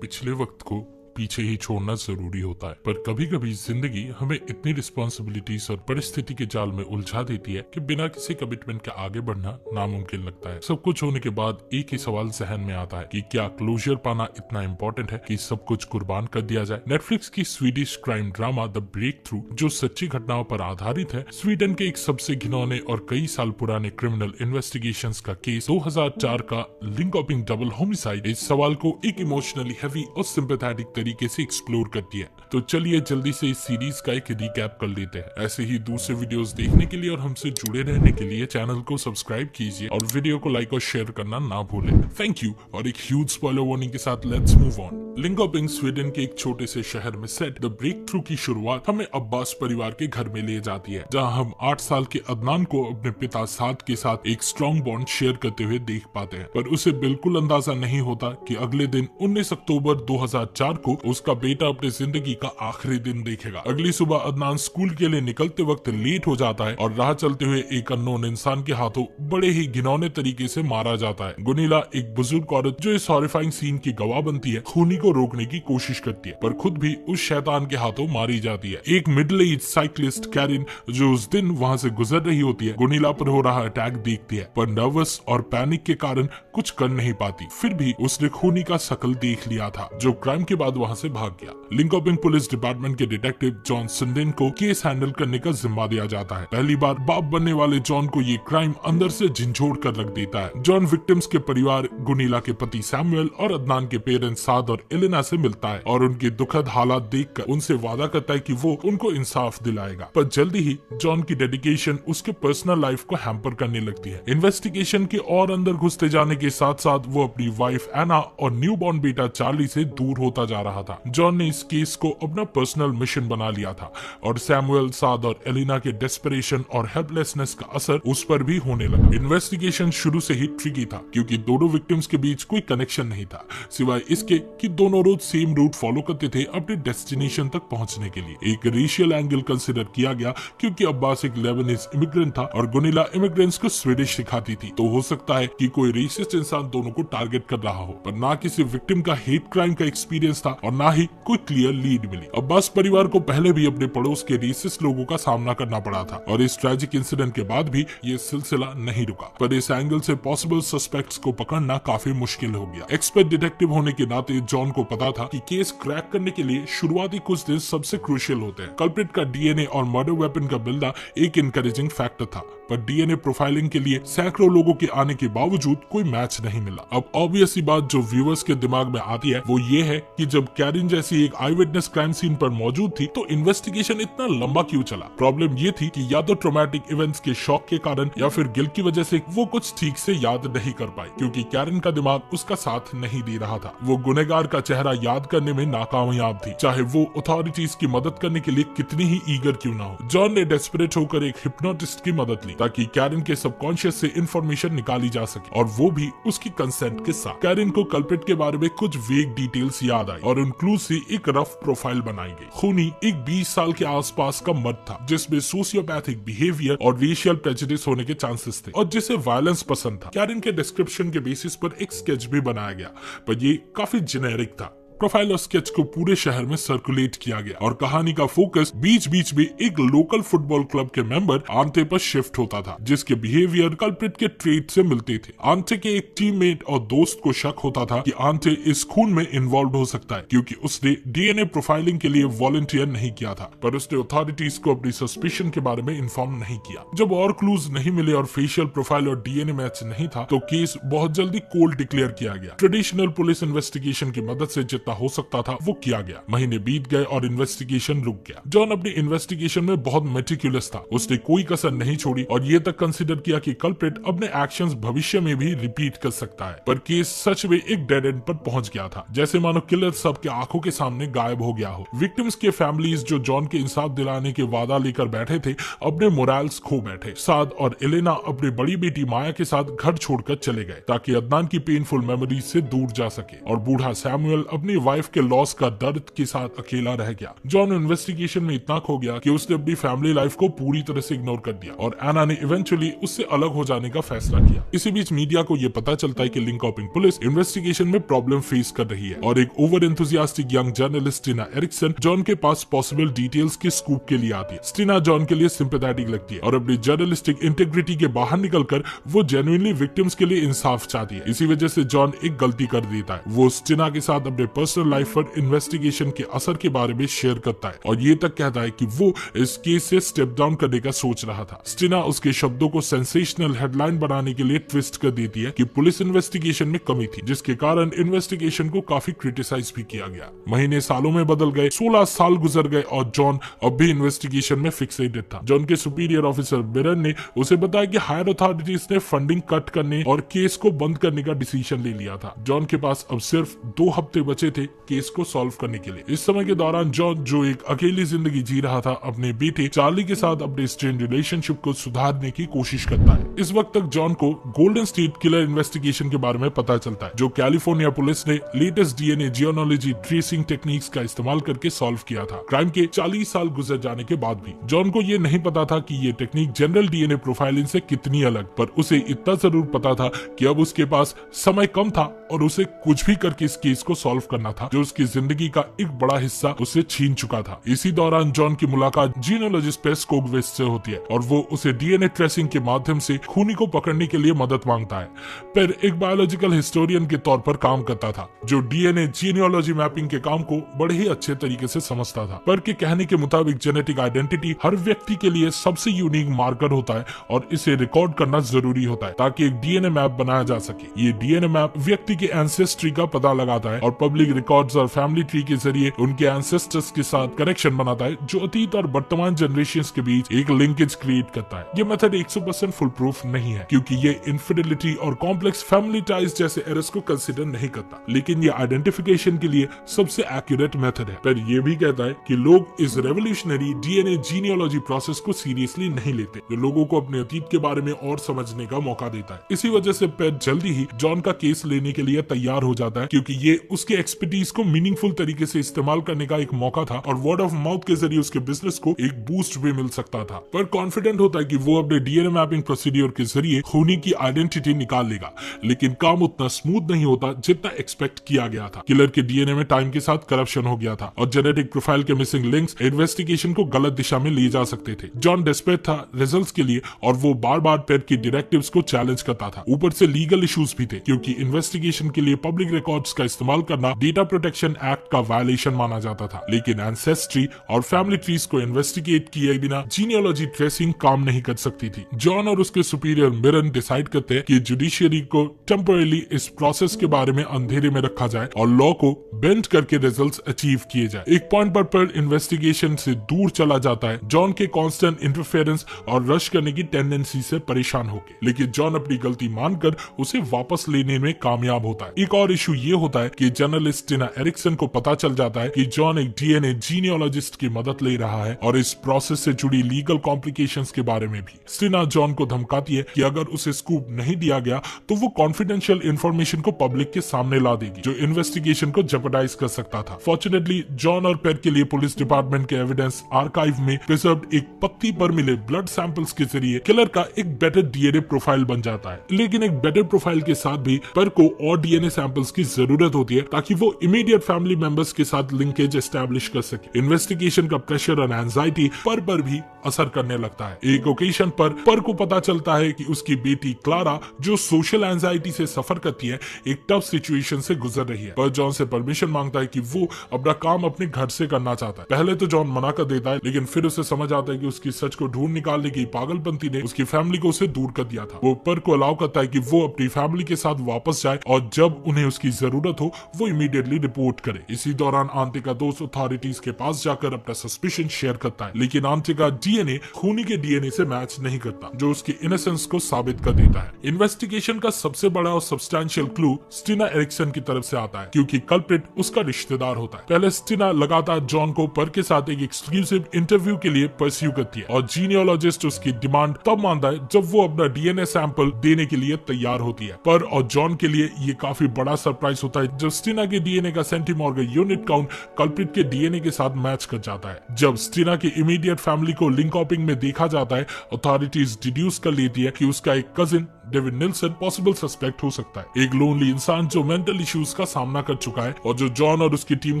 पिछले वक्त को पीछे ही छोड़ना जरूरी होता है, पर कभी कभी जिंदगी हमें इतनी रिस्पॉन्सिबिलिटीज और परिस्थिति के जाल में उलझा देती है कि बिना किसी कमिटमेंट के आगे बढ़ना नामुमकिन लगता है। सब कुछ होने के बाद एक ही सवाल जहन में आता है कि क्या क्लोजर पाना इतना इम्पोर्टेंट है कि सब कुछ कुर्बान कर दिया जाए। नेटफ्लिक्स की Swedish crime drama the breakthrough, जो सच्ची घटनाओं पर आधारित है, स्वीडन के एक सबसे घिनौने और कई साल पुराने क्रिमिनल इन्वेस्टिगेशंस का केस 2004 का लिंकअपिंग डबल होमिसाइड इस सवाल को एक इमोशनली हैवी और सिंपैथेटिक तरीके से एक्सप्लोर करती है। तो चलिए जल्दी से इस सीरीज का एक रिकैप कर लेते हैं। ऐसे ही दूसरे वीडियोस देखने के लिए और हमसे जुड़े रहने के लिए चैनल को सब्सक्राइब कीजिए और वीडियो को लाइक और शेयर करना ना भूलें। Thank you. और एक ह्यूज स्पॉइलर वार्निंग के साथ लेट्स मूव ऑन। लिंकअपिंग स्वीडन के एक छोटे से शहर में सेट द ब्रेक थ्रू की शुरुआत हमें अब्बास परिवार के घर में ले जाती है, जहां हम 8 साल के अदनान को अपने पिता साद के साथ एक स्ट्रॉन्ग बॉन्ड शेयर करते हुए देख पाते हैं। पर उसे बिल्कुल अंदाजा नहीं होता कि अगले दिन 19 अक्टूबर 2004 को उसका बेटा अपनी जिंदगी का आखिरी दिन देखेगा। अगली सुबह अदनान स्कूल के लिए निकलते वक्त लेट हो जाता है और राह चलते हुए एक अननोन इंसान के हाथों बड़े ही घिनौने तरीके से मारा जाता है। गुनीला, एक बुजुर्ग औरत जो इस हॉरिफाइंग सीन की गवाह बनती है, खूनी को रोकने की कोशिश करती है, पर खुद भी उस शैतान के हाथों मारी जाती है। एक मिडिल एज साइकिलिस्ट कैरिन, जो उस दिन वहाँ से गुजर रही होती है, गुनीला पर हो रहा अटैक देखती है, पर नर्वस और पैनिक के कारण कुछ कर नहीं पाती। फिर भी उसने खूनी का शकल देख लिया था, जो क्राइम के बाद वहाँ से भाग गया। लिंकअपिंग पुलिस डिपार्टमेंट के डिटेक्टिव जॉन सिंडेन को केस हैंडल करने का जिम्मा दिया जाता है। पहली बार बाप बनने वाले जॉन को ये क्राइम अंदर से झंझोड़ कर रख देता है। जॉन विक्टिम्स के परिवार, गुनीला के पति सैमुअल और अदनान के पेरेंट्स साद और एलेना से मिलता है और उनके दुखद हालात देखकर उनसे वादा करता है कि वो उनको इंसाफ दिलाएगा। पर जल्दी ही जॉन की डेडिकेशन उसके पर्सनल लाइफ को हैम्पर करने लगती है। इन्वेस्टिगेशन के और अंदर घुसते जाने के साथ साथ वो अपनी वाइफ एना और न्यू बॉर्न बेटा चार्ली से दूर होता जा रहा था। जॉन ने इस केस को अपना पर्सनल मिशन बना लिया था और सैमुअल, साद और एलिना के डेस्परेशन और हेल्पलेसनेस का असर उस पर भी होने लगा। इन्वेस्टिगेशन शुरू से ही ट्रिकी था, क्योंकि दोनों विक्टिम्स के बीच कोई कनेक्शन नहीं था, सिवाय इसके कि दोनों रोज सेम रूट फॉलो करते थे अपने डेस्टिनेशन तक पहुंचने के लिए। एक रेशियल एंगल कंसिडर किया गया, क्योंकि अब्बास एक लेबनीज इमिग्रेंट था और गुनीला इमिग्रेंट्स को स्वीडिश सिखाती थी, तो हो सकता है कि कोई रेसिस्ट इंसान दोनों को टारगेट कर रहा हो। पर ना किसी विक्टिम का हेट क्राइम का एक्सपीरियंस था और ना ही कोई क्लियर लीड मिली। अब्बास परिवार को पहले भी अपने पड़ोस के रेसिस्ट लोगों का सामना करना पड़ा था और इस ट्रैजिक इंसिडेंट के बाद भी ये सिलसिला नहीं रुका। पर इस एंगल से पॉसिबल सस्पेक्ट्स को पकड़ना काफी मुश्किल हो गया। एक्सपर्ट डिटेक्टिव होने के नाते जॉन को पता था कि केस क्रैक करने के लिए शुरुआती कुछ दिन सबसे क्रूशियल होते हैं। कल्प्रिट का डीएनए और मर्डर वेपन का मिलना एक इनकरेजिंग फैक्टर था, पर डीएनए प्रोफाइलिंग के लिए सैकड़ों लोगों के आने के बावजूद कोई मैच नहीं मिला। अब ऑब्वियस सी बात जो व्यूअर्स के दिमाग में आती है वो ये है कि जब कैरिन जैसी एक आई विटनेस क्राइम सीन पर मौजूद थी तो इन्वेस्टिगेशन इतना लंबा क्यों चला। प्रॉब्लम ये थी कि या तो ट्रॉमेटिक इवेंट्स के शॉक के कारण या फिर गिल्ट की वजह से वो कुछ ठीक से याद नहीं कर पाई, क्योंकि कैरिन का दिमाग उसका साथ नहीं दे रहा था। वो गुनहगार का चेहरा याद करने में नाकामयाब थी, चाहे वो अथॉरिटीज की मदद करने के लिए कितनी ही ईगर क्यों ना हो। जॉन ने डेस्परेट होकर एक हिप्नोटिस्ट की मदद ली ताकि कैरिन के सबकॉन्शियस से इंफॉर्मेशन निकाली जा सके, और वो भी उसकी कंसेंट के साथ। कैरिन को कल्प्रिट के बारे में कुछ वेग डिटेल्स याद आई और उन क्लूज से एक रफ प्रोफाइल बनाई गई। खूनी एक 20 साल के आसपास का मर्द था, जिसमें सोशियोपैथिक बिहेवियर और रेशियल प्रेजुडिस होने के चांसेस थे और जिसे वायलेंस पसंद था। कैरिन के डिस्क्रिप्शन के बेसिस पर एक स्केच भी बनाया गया, पर ये काफी जेनेरिक था। प्रोफाइल और स्केच को पूरे शहर में सर्कुलेट किया गया और कहानी का फोकस बीच बीच में एक लोकल फुटबॉल क्लब के मेंबर आंटे पर शिफ्ट होता था, जिसके बिहेवियर कल्प्रिट के ट्रेट से मिलते थे। आंटे के एक टीममेट और दोस्त को शक होता था कि आंटे इस खून में इन्वॉल्व हो सकता है, क्योंकि उसने डीएनए प्रोफाइलिंग के लिए वॉलंटियर नहीं किया था, पर उसने अथॉरिटीज को अपनी सस्पिशन के बारे में इन्फॉर्म नहीं किया। जब और क्लूज नहीं मिले और फेशियल प्रोफाइल और डीएनए मैच नहीं था, तो केस बहुत जल्दी कोल्ड डिक्लेयर किया गया। ट्रेडिशनल पुलिस इन्वेस्टिगेशन की मदद से हो सकता था वो किया गया। महीने बीत गए और इन्वेस्टिगेशन रुक गया। जॉन अपनी इन्वेस्टिगेशन में बहुत मेटिकुलस था, उसने कोई कसर नहीं छोड़ी और ये तक कंसीडर किया कि कल्प्रिट अपने एक्शंस भविष्य में भी रिपीट कर सकता है। पर केस सच में एक डेड एंड पर पहुंच गया था, जैसे मानो किलर सबके आंखों के सामने गायब हो गया हो। विक्टिम्स के फैमिलीज जो जॉन के इंसाफ दिलाने के वादा लेकर बैठे थे, अपने मोरल्स खो बैठे। साद और एलेना अपनी बड़ी बेटी माया के साथ घर छोड़कर चले गए ताकि अदनान की पेनफुल मेमोरीज से दूर जा सके, और बूढ़ा सैमुअल अपनी वाइफ के लॉस का दर्द के साथ अकेला रह गया। जॉन इन्वेस्टिगेशन में इतना खो गया कि उसने अपनी फैमिली लाइफ को पूरी तरह से इग्नोर कर दिया और एना ने इवेंचुअली उससे अलग हो जाने का फैसला किया। इसी बीच मीडिया को यह पता चलता है कि लिंकॉपिंग पुलिस इन्वेस्टिगेशन में प्रॉब्लम फेस कर रही है और एक over enthusiastic young journalist Stina Eriksson John के पास पॉसिबल डिटेल्स के स्कूप के लिए आती है। स्टीना जॉन के लिए सिंपैथेटिक लगती है और अपनी जर्नलिस्टिक इंटेग्रिटी के बाहर निकलकर वो जेन्युइनली विक्टिम्स के लिए इंसाफ चाहती है। इसी वजह से जॉन एक गलती कर देता है। वो स्टीना के साथ अपने पर्सनल लाइफ पर इन्वेस्टिगेशन के असर के बारे में शेयर करता है और ये तक कहता है कि वो इस केस से स्टेप डाउन करने का सोच रहा था। स्टीना उसके शब्दों को सेंसेशनल हेडलाइन बनाने के लिए ट्विस्ट कर देती है कि पुलिस इन्वेस्टिगेशन में कमी थी, जिसके कारण इन्वेस्टिगेशन को काफी क्रिटिसाइज भी किया गया। महीने सालों में बदल गए, 16 साल गुजर गए और जॉन अब भी इन्वेस्टिगेशन में फिक्सेटेड था। जॉन के सुपीरियर ऑफिसर बिरन ने उसे बताया कि हायर अथॉरिटीज ने फंडिंग कट करने और केस को बंद करने का डिसीजन ले लिया था। जॉन के पास अब सिर्फ 2 हफ्ते बचे थे केस को सॉल्व करने के लिए। इस समय के दौरान जॉन, जो एक अकेली जिंदगी जी रहा था, अपने बेटे चार्ली के साथ अपने स्ट्रेन रिलेशनशिप को सुधारने की कोशिश करता है। इस वक्त तक जॉन को गोल्डन स्टेट किलर इन्वेस्टिगेशन के बारे में पता चलता है, जो कैलिफोर्निया पुलिस ने latest DNA geology tracing techniques का इस्तेमाल करके सॉल्व किया था। क्राइम के 40 साल गुजर जाने के बाद भी जॉन को ये नहीं पता था कि ये टेक्निक जनरल डीएनए प्रोफाइलिंग से कितनी अलग, पर उसे इतना जरूर पता था कि अब उसके पास समय कम था और उसे कुछ भी करके इस केस को सॉल्व करना था, जो उसकी जिंदगी का एक बड़ा हिस्सा उसे छीन चुका था। इसी दौरान जॉन की मुलाकात जीनोलॉजिस्ट पेस कोगवेस्ट से होती है और वो उसे डीएनए ट्रेसिंग के माध्यम से खूनी को पकड़ने के लिए मदद मांगता है। पर एक बायोलॉजिकल हिस्टोरियन के तौर पर काम करता था, जो डीएनए जीनियोलॉजी मैपिंग के काम को बड़े ही अच्छे तरीके से समझता था। पर के कहने के मुताबिक जेनेटिक आइडेंटिटी हर व्यक्ति के लिए सबसे यूनिक मार्कर होता है और इसे रिकॉर्ड करना जरूरी होता है ताकि एक डीएनए मैप बनाया जा सके। ये डीएनए मैप व्यक्ति के एंसेस्ट्री का पता लगाता है और पब्लिक रिकॉर्ड्स और फैमिली ट्री के जरिए उनके एंसेस्टर्स के साथ कनेक्शन बनाता है, जो अतीत और वर्तमान जनरेशंस के बीच एक लिंकेज क्रिएट करता है। ये मेथड 100% फुल प्रूफ नहीं है, क्योंकि ये इनफिडेलिटी और कॉम्प्लेक्स फैमिली टाइज जैसे एरर्स को कंसीडर नहीं करता, लेकिन ये आइडेंटिफिकेशन के लिए सबसे एक्यूरेट मेथड है। पर यह भी कहता है कि लोग इस रेवोल्यूशनरी डीएनए जीनियोलॉजी प्रोसेस को सीरियसली नहीं लेते, जो लोगों को अपने अतीत के बारे में और समझने का मौका देता है। इसी वजह से पेट जल्दी ही जॉन का केस लेने के लिए तैयार हो जाता है, क्योंकि ये उसके एक्सपर्टीज को मीनिंगफुल तरीके से इस्तेमाल करने का एक मौका था और वर्ड ऑफ माउथ के जरिए उसके बिजनेस को एक बूस्ट भी मिल सकता था। पर कॉन्फिडेंट होता है कि वो अपने डीएनए मैपिंग प्रोसीड्योर के जरिए खूनी की आइडेंटिटी निकाल लेगा, लेकिन काम उतना स्मूथ नहीं होता जितना एक्सपेक्ट किया गया था। किलर के डीएनए में टाइम के साथ करप्शन हो गया था और जेनेटिक प्रोफाइल के मिसिंग लिंक्स इन्वेस्टिगेशन को गलत दिशा में ले जा सकते थे। जॉन डेस्परेट था रिजल्ट्स के लिए और वो बार बार पेट की डायरेक्टिव्स को चैलेंज करता था। ऊपर से लीगल इश्यूज भी थे, क्योंकि इन्वेस्टिगेशन के लिए पब्लिक रिकॉर्ड्स का इस्तेमाल करना डेटा प्रोटेक्शन एक्ट का वायलेशन माना जाता था। लेकिन एंसेस्ट्री और फैमिली ट्रीज को इन्वेस्टिगेट किए बिना जीनियोलॉजी ट्रेसिंग काम नहीं कर सकती थी। जॉन और उसके सुपीरियर मिरन डिसाइड करते हैं कि जुडिशियरी को टेम्पररी इस प्रोसेस के बारे में अंधेरे में रखा जाए और लॉ को बेंड करके रिजल्ट्स अचीव किए जाए। एक पॉइंट पर इन्वेस्टिगेशन से दूर चला जाता है, जॉन के कांस्टेंट इंटरफेरेंस और रश करने की टेंडेंसी से परेशान होके, लेकिन जॉन अपनी गलती मानकर उसे वापस लेने में कामयाब होता है। एक और इशू ये होता है कि जर्नलिस्ट स्टीना एरिक्सन को पता चल जाता है कि जॉन एक डीएनए जीनियोलॉजिस्ट की मदद ले रहा है और इस प्रोसेस से जुड़ी लीगल कॉम्प्लिकेशंस के बारे में भी। स्टीना जॉन को धमकाती है कि अगर उसे स्कूप नहीं दिया गया तो वो कॉन्फिडेंशियल इंफॉर्मेशन को पब्लिक के सामने ला देगी, जो इन्वेस्टिगेशन को जेपरडाइज कर सकता था। फॉर्चुनेटली जॉन और पेट के लिए पुलिस डिपार्टमेंट के एविडेंस आर्काइव में प्रिजर्व्ड एक पत्ती पर मिले ब्लड सैंपल्स के जरिए किलर का एक बेटर डीएनए प्रोफाइल बन जाता है। लेकिन एक बेटर प्रोफाइल के साथ भी पर को और डीएनए सैंपल्स की जरूरत होती है ताकि वो इमीडिएट फैमिली मेंबर्स के साथ लिंकेज एस्टैब्लिश कर सके। इन्वेस्टिगेशन का प्रेशर और एंजाइटी पर भी असर करने लगता है। एक ओकेजन पर को पता चलता है कि उसकी बेटी क्लारा, जो सोशल एंजाइटी से सफर करती है, एक टफ सिचुएशन से गुजर रही है। पर जॉन से परमिशन मांगता है कि वो अपना काम अपने घर से करना चाहता है। पहले तो जॉन मना कर देता है, लेकिन फिर उसे समझ आता है कि उसकी सच को ढूंढ निकालने की पागलपंती ने उसकी फैमिली को उसे दूर कर दिया था। वो पर को अलाउ करता है कि वो अपनी फैमिली के साथ वापस जाए और जब उन्हें उसकी जरूरत हो वो इमीडिएटली रिपोर्ट करे। इसी दौरान आंटे का दोस्त अथॉरिटीज के पास जाकर अपना सस्पिशन शेयर करता है, लेकिन आंटे का डीएनए खूनी के डीएनए से मैच नहीं करता, जो उसकी इनोसेंस को साबित कर देता है। इन्वेस्टिगेशन का सबसे बड़ा और सब्सटैंशियल क्लू स्टीना एरिक्सन की तरफ से आता है, क्योंकि कल्प्रिट उसका रिश्तेदार होता है। पहले स्टीना लगातार जॉन को पर के साथ एक एक्सक्लूसिव इंटरव्यू के लिए परस्यू करती है और जीनियोलॉजिस्ट उसकी डिमांड तब मानता है जब वो अपना डीएनए सैंपल देने के लिए तैयार होती है। पर और जॉन के लिए ये काफी बड़ा सरप्राइज होता है जब स्टीना के डीएनए का सेंटीमॉर्गन यूनिट काउंट कल्प्रिट के डीएनए के साथ मैच कर जाता है। जब स्टिना की इमीडिएट फैमिली को लिंकऑपिंग में देखा जाता है, अथॉरिटीज डिड्यूस कर लेती है कि उसका एक cousin David Nilsson possible suspect हो सकता है, एक लोनली इंसान जो मेंटल इश्यूज का सामना कर चुका है और जो जॉन और उसकी टीम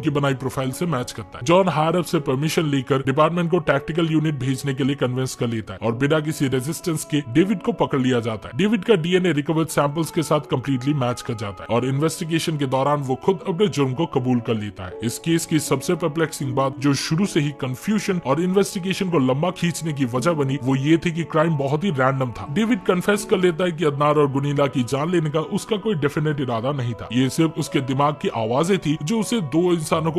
की बनाई प्रोफाइल से मैच करता है। जॉन हायर अप से परमिशन लेकर डिपार्टमेंट को टैक्टिकल यूनिट भेजने के लिए कन्विंस कर लेता है और बिना किसी रेजिस्टेंस के डेविड को पकड़ लिया जाता है। डेविड का डीएनए रिकवर्ड सैंपल्स के साथ कंप्लीटली मैच कर जाता है और इन्वेस्टिगेशन के दौरान वो खुद अपने जुर्म को कबूल कर लेता है। इस केस की सबसे परप्लेक्सिंग बात जो शुरू से ही कंफ्यूजन और इन्वेस्टिगेशन को लंबा खींचने की वजह बनी वो ये थी कि क्राइम बहुत ही रैंडम था। डेविड कन्फेस कर लेता है कि अदनार और गुनीला की जान लेने का उसका कोई डेफिनेट इरादा नहीं था, ये सिर्फ उसके दिमाग की आवाजें थी जो उसे दो इंसानों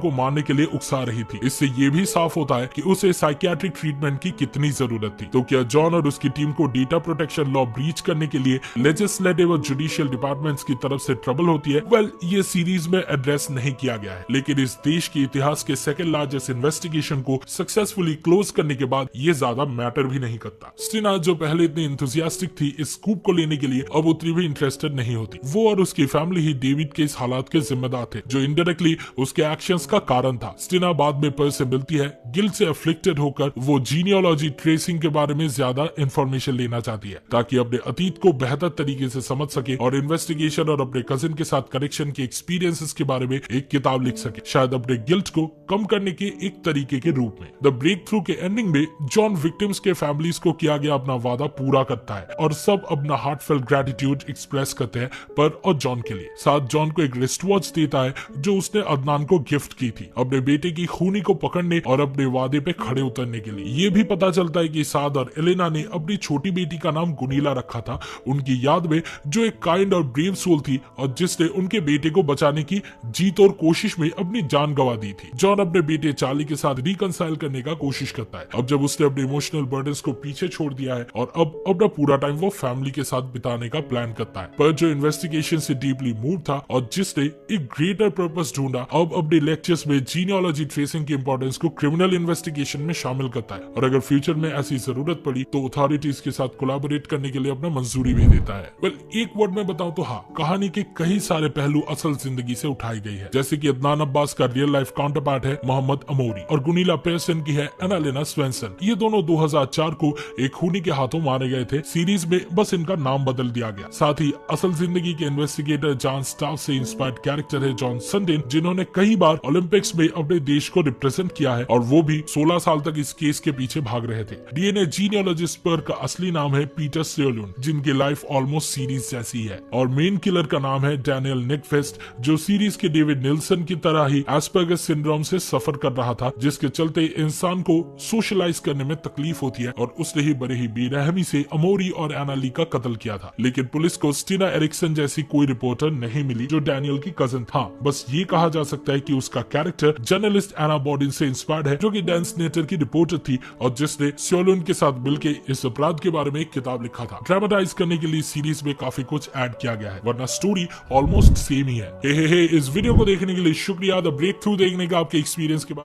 को मारने के लिए उकसा रही थी। इससे ये भी साफ होता है कि उसे साइकियाट्रिक ट्रीटमेंट की कितनी जरूरत थी। तो क्या जॉन और उसकी टीम को डेटा प्रोटेक्शन लॉ ब्रीच करने के लिए लेजिस्लेटिव और जुडिशियल डिपार्टमेंट्स की तरफ से ट्रबल होती है? वेल, ये सीरीज में एड्रेस नहीं किया गया है, लेकिन इस देश के इतिहास के सेकंड लार्जेस्ट इन्वेस्टिगेशन को सक्सेसफुली क्लोज करने के बाद ये ज्यादा मैटर भी नहीं करता। स्टिना जो पहले इतनी इंथुसियास्टिक थी इस स्कूप को लेने के लिए, अब उतनी भी इंटरेस्टेड नहीं होती। वो और उसकी फैमिली ही डेविड के इस हालात के जिम्मेदार थे जो इनडायरेक्टली उसके एक्शंस का कारण था। स्टिना बाद में पर से मिलती है, गिल्ट से अफ्लिक्टेड होकर वो जीनियोलॉजी ट्रेसिंग के बारे में ज्यादा इंफॉर्मेशन लेना चाहती है ताकि अपने अतीत को बेहतर तरीके से समझ सके और इन्वेस्टिगेशन और अपने कजिन के साथ कनेक्शन के एक्सपीरियंसेस के बारे में एक किताब लिख सके, शायद अपने गिल्ट को कम करने के एक तरीके के रूप में। द ब्रेक थ्रू के एंडिंग में जॉन विक्टिम्स के फैमिलीज को किया गया अपना वादा पूरा करता है और सब अपना हार्टफेल्ट ग्रेटिट्यूड एक्सप्रेस करते हैं पर और जॉन के लिए। साथ जॉन को एक रिस्ट वॉच देता है जो उसने अदनान को गिफ्ट की थी अपने बेटे की खूनी को पकड़ने और अपने वादे पे खड़े उतरने के लिए। ये भी पता चलता है कि साद और एलेना ने अपनी छोटी बेटी का नाम गुनीला रखा था उनकी याद में, जो एक काइंड और ब्रेव सोल थी और जिसने उनके बेटे को बचाने की जीत और कोशिश में अपनी जान गंवा दी थी। जॉन अपने बेटे चार्ली के साथ रिकंसाइल करने का कोशिश करता है अब जब उसने अपने इमोशनल बर्डन्स को पीछे छोड़ दिया है और अब अपना पूरा टाइम वो फैमिली के साथ बिताने का प्लान करता है। पर जो इन्वेस्टिगेशन से डीपली मूव था और जिसने एक ग्रेटर पर्पस ढूंढा, अब अपने लेक्चर्स में जीनियोलॉजी ट्रेसिंग की इंपॉर्टेंस को क्रिमिनल इन्वेस्टिगेशन में शामिल करता है और अगर फ्यूचर में ऐसी जरूरत पड़ी तो अथॉरिटीज के साथ कोलैबोरेट करने के लिए अपना मंजूरी भी देता है। वेल, एक वर्ड में बताऊं तो हाँ, कहानी के कई सारे पहलू असल जिंदगी से उठाई गई है, जैसे कि अदनान अब्बास का रियल लाइफ काउंटर पार्ट है मोहम्मद अमोरी और गुनीला पेयरसन की है एनालेना स्वेंसन। ये दोनों 2004 को एक खूनी के हाथों मारे गए थे। सीरीज में बस इनका नाम बदल दिया गया। साथ ही असल जिंदगी के इन्वेस्टिगेटर जॉन स्टाफ से इंस्पायर्ड कैरेक्टर है जॉन संडेन, जिन्होंने कई बार ओलंपिक्स में अपने देश को रिप्रेजेंट किया है और वो भी 16 साल तक इस केस के पीछे भाग रहे थे। डीएनए जीनियोलॉजिस्ट पर का असली नाम है पीटर स्योलुन, जिनकी लाइफ ऑलमोस्ट सीरीज जैसी है, और मेन किलर का नाम है डैनियल निकफेस्ट, जो सीरीज के डेविड निल्सन की तरह ही एस्पर्गर सिंड्रोम से सफर कर रहा था, जिसके चलते इंसान को सोशलाइज करने में तकलीफ होती है और उसने ही बड़े ही बेरहमी से अमोरी और एनाली का कत्ल किया था। लेकिन पुलिस को स्टिना एरिक्सन जैसी कोई रिपोर्टर नहीं मिली जो डैनियल की कजिन था। बस ये कहा जा सकता है कि उसका कैरेक्टर जर्नलिस्ट एना बॉर्डिन से इंस्पायर्ड है, जो कि डांस नेटर की रिपोर्टर थी और जिसने स्योलुन के साथ मिलकर इस अपराध के बारे में एक किताब लिखा था। ड्रामेटाइज करने के लिए सीरीज में काफी कुछ ऐड किया गया है, वरना स्टोरी ऑलमोस्ट सेम ही है। इस वीडियो को देखने के लिए शुक्रिया। द ब्रेक थ्रू देखने का आपके एक्सपीरियंस के बाद